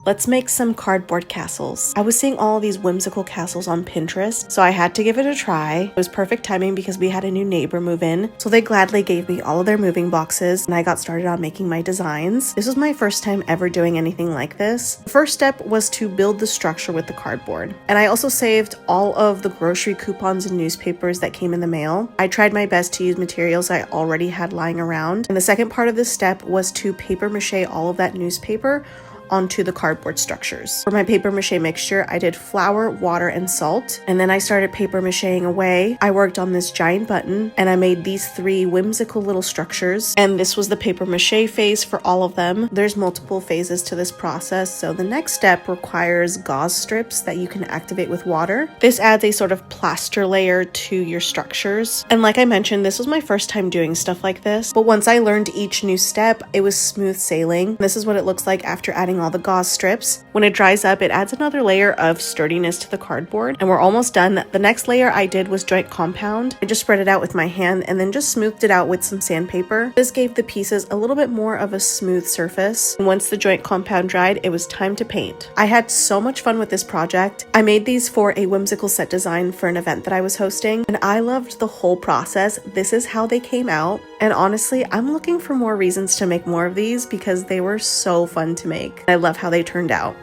Let's make some cardboard castles. I was seeing all these whimsical castles on Pinterest, so I had to give it a try. It was perfect timing because we had a new neighbor move in, so they gladly gave me all of their moving boxes and I got started on making my designs. This was my first time ever doing anything like this. The first step was to build the structure with the cardboard, and I also saved all of the grocery coupons and newspapers that came in the mail. I tried my best to use materials I already had lying around, and the second part of this step was to paper mache all of that newspaper onto the cardboard structures. For my paper mache mixture, I did flour, water, and salt, and then I started paper macheing away. I worked on this giant button, and I made these 3 whimsical little structures, and this was the paper mache phase for all of them. There's multiple phases to this process, so the next step requires gauze strips that you can activate with water. This adds a sort of plaster layer to your structures, and like I mentioned, this was my first time doing stuff like this, but once I learned each new step, it was smooth sailing. This is what it looks like after adding all the gauze strips. When it dries up, it adds another layer of sturdiness to the cardboard, and we're almost done. The next layer I did was joint compound. I just spread it out with my hand and then just smoothed it out with some sandpaper. This gave the pieces a little bit more of a smooth surface. And once the joint compound dried, it was time to paint. I had so much fun with this project. I made these for a whimsical set design for an event that I was hosting, and I loved the whole process. This is how they came out, and honestly, I'm looking for more reasons to make more of these because they were so fun to make. I love how they turned out.